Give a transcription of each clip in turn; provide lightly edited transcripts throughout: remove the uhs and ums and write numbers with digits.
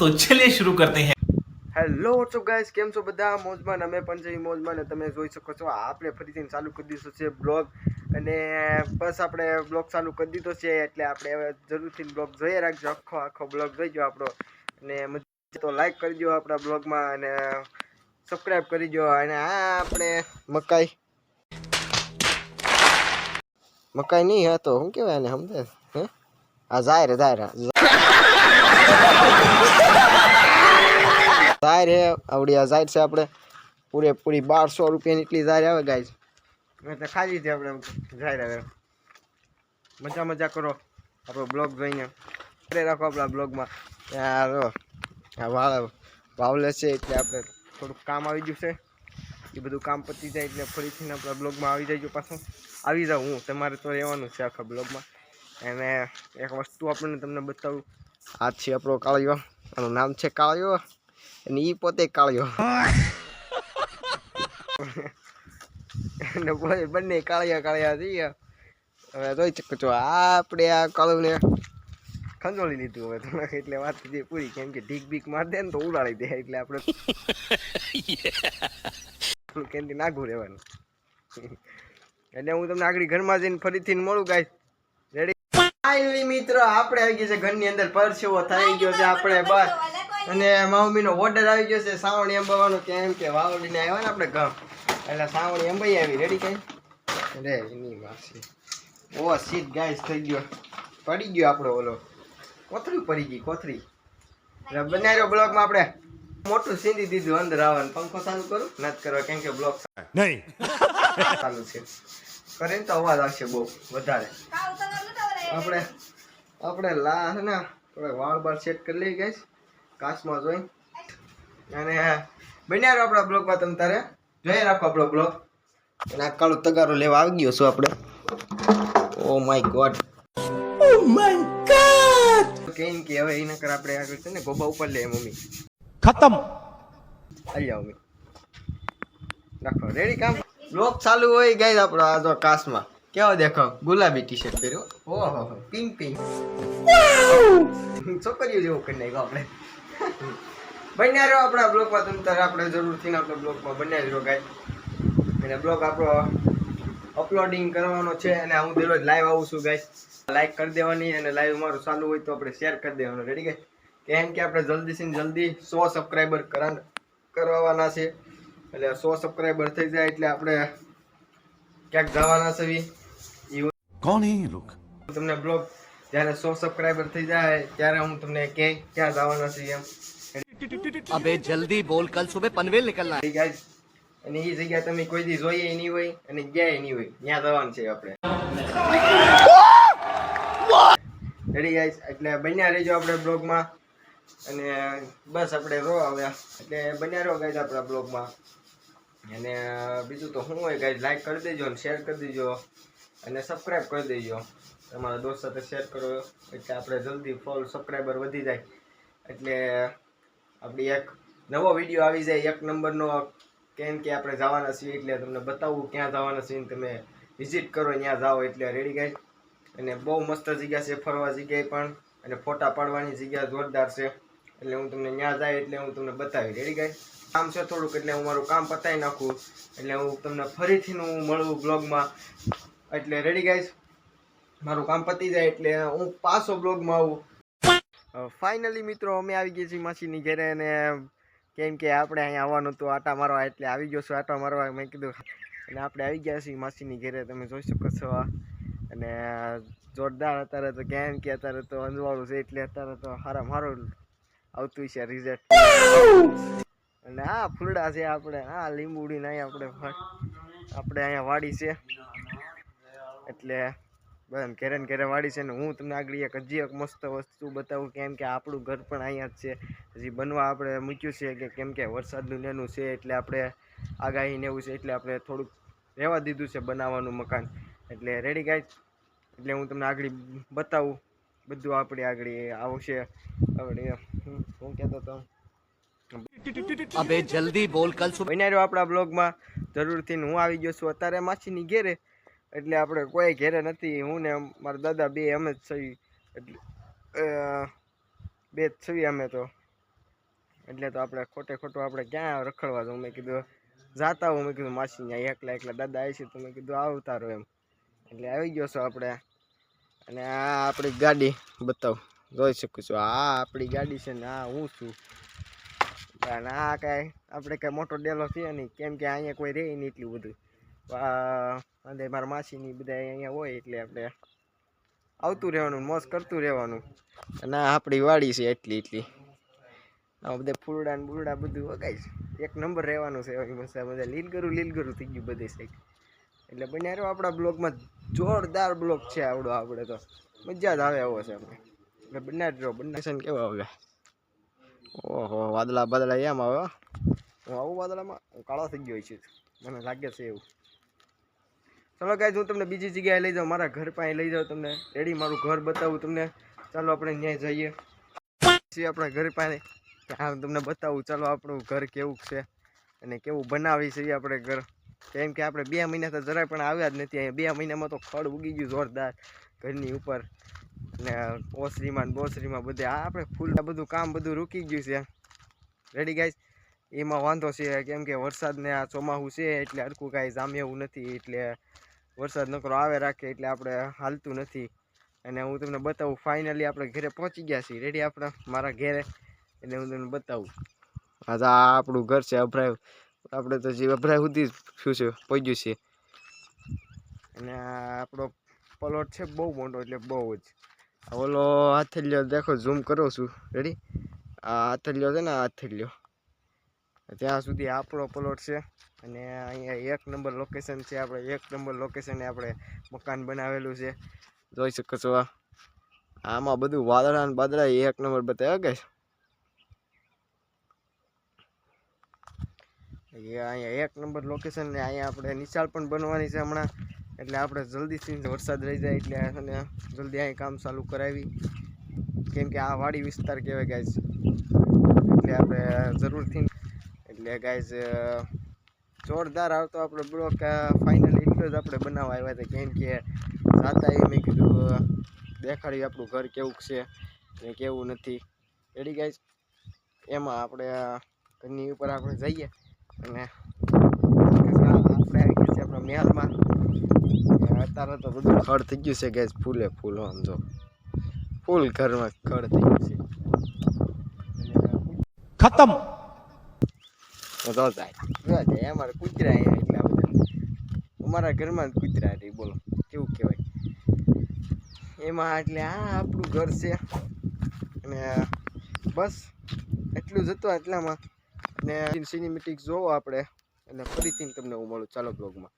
तो चलिए शुरू करते हैं। હેલો વોટ્સઅપ ગાઈસ, કેમ છો બધા? મોજમાં અમે પણ જઈ મોજમાં ને તમે જોઈ શકો છો આપણે ફરીથી ચાલુ કરી દીધો છે બ્લોગ. અને બસ આપણે બ્લોગ ચાલુ કરી દીધો છે એટલે આપણે હવે જરૂરથી બ્લોગ જોઈએ રાખજો, આખો બ્લોગ જોઈજો આપણો. અને મજા તો લાઈક કરી દો આપણા બ્લોગમાં અને સબસ્ક્રાઈબ કરી દો. અને આ આપણે મકાઈ નહીં હતો, શું કહેવાય ને સમજે હે? આ જાહેર જાહેર હે આવડી આ જાહેર છે આપણે પૂરેપૂરી 1200 રૂપિયાની એટલી જાહેર આવે ગાઈસ. એટલે ખાલી છે આપણે જાહેર આવે. મજા કરો આપણો બ્લોગ જોઈને, રાખો આપણા બ્લોગમાં. વાવલે છે એટલે આપણે થોડુંક કામ આવી ગયું છે, એ બધું કામ પતી જાય એટલે ફરીથી આપણા બ્લોગમાં આવી જજો. પાછું આવી જાઉં હું, તમારે તો રહેવાનું છે આખા બ્લોગમાં. અને એક વસ્તુ આપણને તમને બતાવું, આ છે આપણો કાળિયો, આનું નામ છે કાળિયો અને એ પોતે કાળિયો. બંને કાળિયા છીએ. હવે જોઈ શકો છો આપણે આ કાળુને ખંજોળી લીધું હવે તમે, એટલે વાત પૂરી. કેમ કે ઢીક બીક માર દે ને તો ઉડાડી દે, એટલે આપણે કેમથી નાગું રહેવાનું. એટલે હું તમને આગળ ઘરમાં જઈને ફરીથી મળું ગાઈસ. રેડી ફાઇનલી મિત્રો આપણે આવી ગયા છે ઘરની અંદર. પરસેવો થઈ ગયો છે આપણે બસ. અને મમ્મીનો ઓર્ડર આવી ગયો છે સાવણી અંબાવાનો. કેમ કે વાવડીને આવ્યા ને આપણે ગામ, એટલે સાવણી અંબાઈ આવી. રેડી કઈ રે એની માસી ઓ સીટ ગાઈસ થઈ ગયો, પડી ગયો આપણો ઓલો કોથળી પડી ગઈ કોથળી. બનાવ્યો બ્લોગમાં આપણે મોટું સીંધી દીધું અંદર આવવાનું. પંખો ચાલુ કરું નથી કરવા, કેમ કે બ્લોગ નહીં ચાલુ છે કરે ને તો અવાજ આવશે બહુ વધારે. આપણે લા છે ને વાળ બાળ સેટ કરી લઈ ગાઈસ કાચમાં જોઈ. અને બન્યા રહો આપણા બ્લોગમાં, તમે તારે જોઈ રાખો આપણો બ્લોગ. અને આ કાળો તગારો લેવા આવી ગયો છું આપણે. ઓ માય ગોડ, કેમ કે હવે એના કર આપણે આગળ છે ને ગોબા ઉપર લે મમ્મી ખતમ આવી જાવ મમ્મી રાખો. રેડી કામ બ્લોગ ચાલુ હોય ગાઈસ આપણો. આ જો કાચમાં કેવો દેખાવ, ગુલાબી ટી શર્ટ પહેર્યો, ઓહો પિંક છોકરીઓ જેવો કરી નાખ્યો આપણે. બન્યા રહ્યો આપણા બ્લોગમાં તમે તારે. આપણે જરૂરથી આપણા બ્લોગમાં બન્યા રહ્યો ગાઈસ. અને બ્લોગ આપણો અપલોડિંગ કરવાનો છે અને હું દરરોજ લાઈવ આવું છું ગાઈસ. લાઈક કરી દેવાની અને લાઈવ મારું ચાલુ હોય તો આપણે શેર કરી દેવાનું. Ready guys? કેમ કે આપણે જલ્દી 100 સબસ્ક્રાઈબર કરવાના છે. એટલે 100 સબસ્ક્રાઈબર થઈ જાય એટલે આપણે ક્યાંક જવાના છે. કોણ હે ये लोग? તમને બ્લોગ જ્યારે 100 સબસ્ક્રાઈબર થઈ જાય ત્યારે હું તમને ક્યાં જવાના છે એમ. अबे जल्दी बोल, कल सुबह पनवेल निकलना है ગાઈસ. અને એ જગ્યા તમે કોઈ દી જોઈએ નહીં હોય અને ગયા નહીં હોય, ત્યાં જવાનું છે આપણે. Ready guys? એટલે બન્યા રહેજો આપણે બ્લોગમાં. અને બસ આપણે રો આવ્યા એટલે બન્યા રહો ગાઈસ આપણા બ્લોગમાં. અને બીજું તો શું હોય ગાઈસ, લાઈક કરી દેજો અને શેર કરી દેજો અને સબસ્ક્રાઈબ કરી દેજો. તમારા દોસ્ત સાથે શેર કરો એટલે આપણે જલ્દી ફોલ સબસ્ક્રાઈબર વધી જાય. એટલે આપણી એક નવો વિડીયો આવી જાય 1 નંબરનો. કેમ કે આપણે જવાના છીએ એટલે તમને બતાવવું ક્યાં જવાના છીએ, તમે વિઝિટ કરો ત્યાં જાઓ એટલે. Ready guys? અને બહુ મસ્ત જગ્યા છે ફરવા જગ્યાએ પણ, અને ફોટા પાડવાની જગ્યા જોરદાર છે. એટલે હું તમને ત્યાં જાય એટલે હું તમને બતાવી. Ready guys? કામ છે થોડુંક એટલે હું મારું કામ પતાવી નાખું એટલે હું તમને ફરીથી હું મળું બ્લોગમાં. એટલે રેડી ગાઈસ? મારું કામ પતી જાય એટલે હું પાછો બ્લોગમાં આવું. ફાઇનલી મિત્રો અમે આવી ગયા છીએ માસીની ઘરે. અને કેમ કે આપણે અહીંયા આવવાનું હતું આટા મારવા, એટલે આવી ગયો છું આટા મારવા. મેં કીધું અને આપણે આવી ગયા છીએ માસીની ઘરે, તમે જોઈ શકો છો. અને જોરદાર અત્યારે તો કેમ કે અત્યારે તો અંજવાળું છે એટલે અત્યારે તો સારું આવતું છે રિઝલ્ટ. અને આ ફૂલડા છે આપણે, આ લીંબુડીને અહીંયા આપણે અહીંયા વાડી છે એટલે બસ ઘરે વાડી છે. ને હું તમને આગળ હજી એક મસ્ત વસ્તુ બતાવું. કેમ કે આપણું ઘર પણ અહીંયા જ છે, હજી બનવા આપણે મૂક્યું છે. કે કેમ કે વરસાદનું નેનું છે એટલે આપણે આગાહી ને એવું છે એટલે આપણે થોડુંક રહેવા દીધું છે બનાવવાનું મકાન. એટલે રેડી ગાઈસ? એટલે હું તમને આગળ બતાવું બધું. આપણે આગળ આવશે આપણે હું કહેતો હતો. अबे जल्दी बोल, कल सुबह બન્યા રહ્યો આપણા બ્લોગમાં જરૂરથી. હું આવી ગયો છું અત્યારે માસીની ઘેરે. એટલે આપણે કોઈ ઘેરે નથી, હું ને મારા દાદા બે અમે જ છીએ. એટલે બે જ છીએ અમે તો. એટલે તો આપણે ખોટે ખોટું આપણે ક્યાં રખડવા જવું. મેં કીધું જાતા હું, મેં કીધું માસી ત્યાં એકલા એકલા દાદા આવી છે તો મેં કીધું આવતા રહો એમ. એટલે આવી ગયો છો આપણે. અને આ આપણી ગાડી બતાવું, જોઈ શકું છું. આ આપણી ગાડી છે ને આ હું છું. અને આ કાંઈ આપણે કાંઈ મોટો ડેલો છે નહીં, કેમ કે અહીંયા કોઈ રહે નહીં એટલું બધું. અને મારા માસીની બધા અહીંયા હોય એટલે આપણે આવતું રહેવાનું, મોજ કરતું રહેવાનું. અને આ આપણી વાડી છે એટલી આ બધા ફૂલડા ને બુરડા બધું વગાય છે. એક નંબર રહેવાનું છે. મસ્ત બધા લીલગરું થઈ ગયું બધી સાઈડ. એટલે બન્યા રહ્યો આપણા બ્લોગમાં. જોરદાર બ્લોગ છે આવડો. આપણે તો મજા જ આવે એવો છે આપણે. એટલે બન્યા જ રહ્યો. બંને છે ને કેવા આવે. ઓહો વાદળા એમ આવે. હું આવું વાદળામાં હું કાળો થઈ ગયો છું, મને લાગે છે એવું. ચલો ગાઈઝ હું તમને બીજી જગ્યાએ લઈ જાઉં, મારા ઘર પાસે લઈ જાઉં તમને. રેડી મારું ઘર બતાવું તમને. ચાલો આપણે ત્યાં જઈએ આપણા ઘર પાસે. હા તમને બતાવું. ચાલો આપણું ઘર કેવું છે અને કેવું બનાવી છે આપણે ઘર. કેમ કે આપણે 2 મહિના તો જરાય પણ આવ્યા જ નથી અહીંયા. 2 મહિનામાં તો ખડ ઉગી ગયું જોરદાર ઘરની ઉપર ને ઓસરીમાં ને બોસરીમાં બધે. આ આપણે ફૂલ બધું કામ બધું રૂકી ગયું છે. રેડી ગાઈઝ એમાં વાંધો છે કેમ કે વરસાદને આ ચોમાસું છે એટલે હરખું કાંઈ જામે એવું નથી. એટલે વરસાદ નકરો આવે રાખે એટલે આપણે હાલતું નથી. અને હું તમને બતાવું ફાઇનલી આપણે ઘરે પહોંચી ગયા છીએ. રેડી આપણે મારા ઘરે. એટલે હું તમને બતાવું. આ આપણું ઘર છે અભરાય. આપણે તો જે અભરાય સુધી શું છે પહોંચ્યું છે. અને આપણો પ્લોટ છે બહુ મોટો, એટલે બહુ જ. ઓલો હાથેલિયો દેખો ઝૂમ કરું છું. રેડી આ હાથેલિયો છે ને, હાથેલિયો ત્યાં સુધી આપણો પ્લોટ છે. અને અહીંયા 1 નંબર લોકેશન છે. આપણે 1 નંબર લોકેશને આપણે મકાન બનાવેલું છે, જોઈ શકો છો. આમાં બધું વાદળા ને બાદળા 1 નંબર બતાવ્યા કે અહીંયા 1 નંબર લોકેશન ને. અહીંયા આપણે નિશાળ પણ બનવાની છે હમણાં. એટલે આપણે જલ્દીથી વરસાદ રહી જાય એટલે અને જલ્દી અહીં કામ ચાલુ કરાવી. કેમ કે આ વાડી વિસ્તાર કહેવાય ગાઈઝ. એટલે આપણે જરૂરથી. એટલે ગાઈઝ જોરદાર આવતો આપણે બ્લોક ફાઇનલી એટલો જ આપણે બનાવવા આવ્યા હતા. કેમ કે જાતા એ મેં કીધું દેખાડ્યું આપણું ઘર કેવું છે ને કેવું નથી. રેડી ગાઈઝ એમાં આપણે ઘરની ઉપર આપણે જઈએ અને આપણે આવી ગયા છે આપણા મહેલમાં. અત્યારે તો બધું ખડ થઈ ગયું છે ગાઈઝ, ફૂલે ફૂલ. સમજો ફૂલ ઘરમાં ખડ થઈ ગયું છે. खत्म. અમારે કૂતરા અહીંયા એટલા બધા. અમારા ઘરમાં જ કૂતરા રહી. બોલો કેવું કહેવાય એમાં. એટલે આ આપણું ઘર છે. અને બસ એટલું જ હતું એટલામાં. ને સિનેમેટિક જોવો આપણે અને ફરીથી તમને હું મળું ચાલો બ્લોગમાં.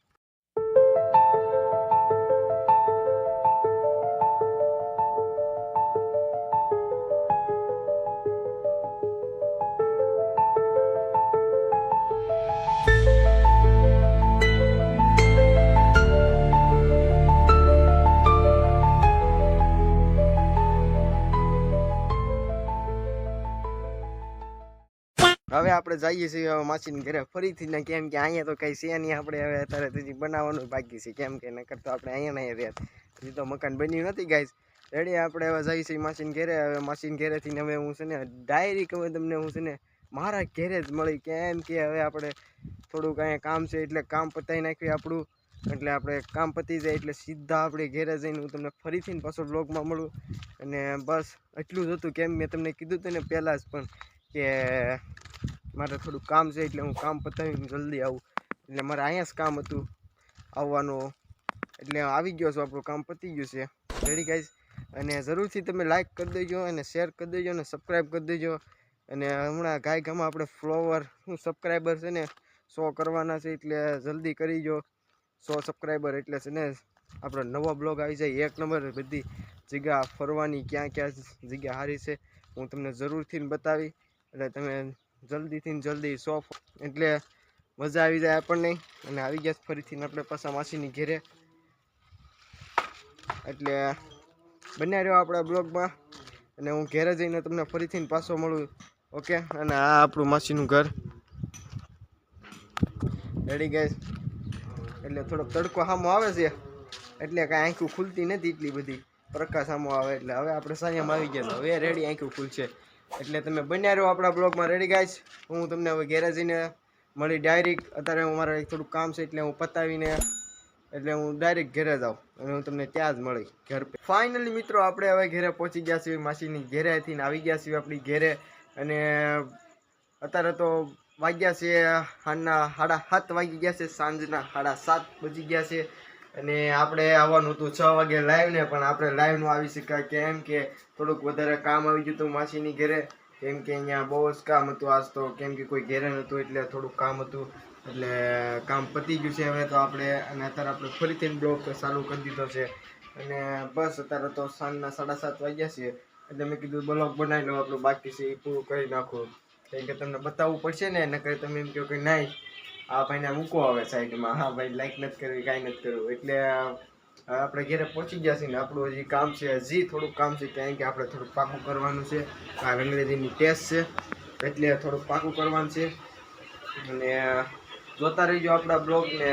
હવે આપણે જઈએ છીએ હવે માસીને ઘરે ફરીથી ને. કેમ કે અહીંયા તો કંઈ છે નહીં. આપણે હવે અત્યારે હજી બનાવવાનું બાકી છે. કેમ કે નકર તો આપણે અહીંયા નહીં રહ્યા. હજી તો મકાન બન્યું નથી ગાઈઝ. રેડી આપણે હવે જઈએ છીએ માસીને ઘરે. હવે માસીને ઘરેથી હવે હું છે ને ડાયરેક્ટ હવે તમને હું છે ને મારા ઘરે જ મળી. કેમ કે હવે આપણે થોડુંક અહીંયા કામ છે એટલે કામ પતાવી નાખ્યું આપણું. એટલે આપણે કામ પતી જાય એટલે સીધા આપણે ઘરે જઈને હું તમને ફરીથી પાછો બ્લોગમાં મળું. અને બસ એટલું જ હતું. કેમ મેં તમને કીધું હતું ને પહેલાં જ પણ કે મારે થોડું કામ છે એટલે હું કામ પતાવીને જલ્દી આવું. એટલે મારે અહીંયા જ કામ હતું આવવાનું. એટલે આવી ગયો છું. આપણું કામ પતી ગયું છે. રેડી ગાઈઝ અને જરૂરથી તમે લાઈક કરી દેજો અને શેર કરી દેજો અને સબસ્ક્રાઈબ કરી દેજો. અને હમણાં ગાયગામાં આપણે ફ્લોવર શું સબસ્ક્રાઈબર છે ને 100 કરવાના છે. એટલે જલ્દી કરી જો 100 સબસ્ક્રાઈબર. એટલે છે ને આપણો નવો બ્લોગ આવી જાય 1 નંબર. બધી જગ્યા ફરવાની ક્યાં ક્યાં જગ્યા સારી છે હું તમને જરૂરથી બતાવી. એટલે તમે જલ્દીથી જલ્દી 100 એટલે મજા આવી જાય આપણને. અને આવી ગયા ફરીથી આપણે પાછા માસીની ઘેરે. એટલે બન્યા રહ્યો આપણા બ્લોગમાં. અને હું ઘેરે જઈને તમને ફરીથી પાછો મળું. ઓકે. અને આ આપણું માસીનું ઘર. રેડી ગાઈઝ એટલે થોડોક તડકો સામો આવે છે એટલે કાંઈ આંખું ખુલતી નથી એટલી બધી. પ્રકાશ સામો આવે એટલે હવે આપણે સાયામાં આવી ગયા. હવે રેડી આંખું ખુલશે. એટલે તમે બન્યા રહો આપણા બ્લોગમાં. રેડી ગાઈસ, હું તમને હવે ઘેરે જઈને મળી ડાયરેક્ટ. અત્યારે હું મારે થોડું કામ છે એટલે હું પતાવીને એટલે હું ડાયરેક્ટ ઘરે જાઉં અને હું તમને ત્યાં જ મળી ઘર. ફાઇનલી મિત્રો આપણે હવે ઘરે પહોંચી ગયા છીએ, માસીની ઘેરેથી આવી ગયા છીએ આપણી ઘેરે. અને અત્યારે તો વાગ્યા છે સાંજના 7:30 વાગી ગયા છે, સાંજના 7:30 વજી ગયા છે. અને આપણે આવવાનું હતું 6 વાગે લાઈવને, પણ આપણે લાઈવ નું આવી શકાય કેમ કે થોડુંક વધારે કામ આવી ગયું હતું માસીની ઘરે. કેમ કે અહીંયા બહુ જ કામ હતું આજ તો, કેમ કે કોઈ ઘેરે નહોતું એટલે થોડુંક કામ હતું. એટલે કામ પતી ગયું છે હવે તો આપણે. અને અત્યારે આપણે ફરીથી બ્લોગ ચાલુ કરી દીધો છે. અને બસ અત્યારે તો સાંજના 7:30 વાગ્યા છે એટલે મેં કીધું બ્લોગ બનાવી લો, આપણું બાકી છે એ પૂરું કરી નાખું. કેમ કે તમને બતાવવું પડશે ને, નકર તમે એમ કહો કે નહીં આ ભાઈને મૂકો હવે સાઈડમાં, હા ભાઈ લાઈક નથી કરવી, કાંઈ નથી કરવું. એટલે આપણે ઘરે પહોંચી ગયા છીએ ને આપણું હજી કામ છે, હજી થોડુંક કામ છે. કારણ કે આપણે થોડુંક પાકું કરવાનું છે, આ અંગ્રેજીની ટેસ્ટ છે એટલે થોડુંક પાકું કરવાનું છે. અને જોતા રહીજો આપણા બ્લોગને.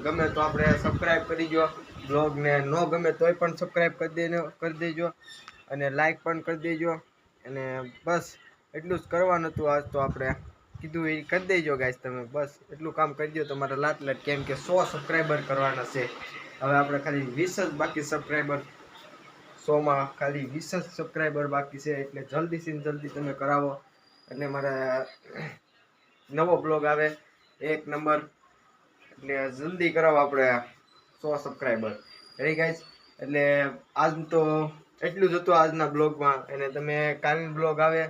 ગમે તો આપણે સબસ્ક્રાઈબ કરી દો, બ્લોગને ન ગમે તોય પણ સબસ્ક્રાઈબ કરી દેજો અને લાઈક પણ કરી દેજો. અને બસ એટલું જ કરવાનું હતું આજ તો. આપણે કીધું એ કરી દેજો ગાઈસ, તમે બસ એટલું કામ કરી દો તમારા લાટ. કેમ કે 100 સબસ્ક્રાઈબર કરવાના છે. હવે આપણે ખાલી 20 જ બાકી સબસ્ક્રાઈબર, 100માં ખાલી 20 જ સબસ્ક્રાઈબર બાકી છે. એટલે જલ્દીથી જલ્દી તમે કરાવો એટલે મારા નવો બ્લોગ આવે 1 નંબર. એટલે જલ્દી કરાવો આપણે 100 સબસ્ક્રાઈબર. રેડી ગાઈસ, એટલે આજ તો એટલું જ હતું આજના બ્લોગમાં. અને તમે કાલનો બ્લોગ આવે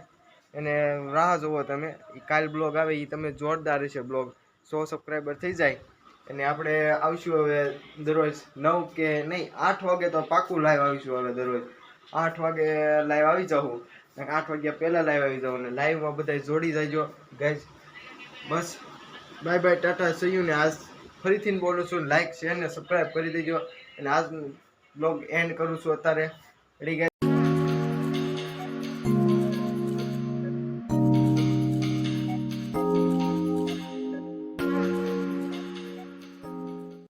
એને રાહ જોવો તમે. કાલ બ્લોગ આવે એ તમે જોરદાર રહેશે બ્લોગ. 100 સબસ્ક્રાઈબર થઈ જાય અને આપણે આવીશું હવે દરરોજ 9 કે નહીં 8 વાગે તો પાકું લાઈવ આવીશું. હવે દરરોજ 8 વાગે લાઈવ આવી જાઉં, 8 વાગ્યા પહેલાં લાઈવ આવી જાઉં. અને લાઈવમાં બધા જોડી જાયજો ગાઈસ. બસ bye bye, tata, see you. ને આજ ફરીથી બોલું છું, લાઈક શેર ને સબસ્ક્રાઈબ કરી દેજો. અને આજ બ્લોગ એન્ડ કરું છું અત્યારે. Ready guys.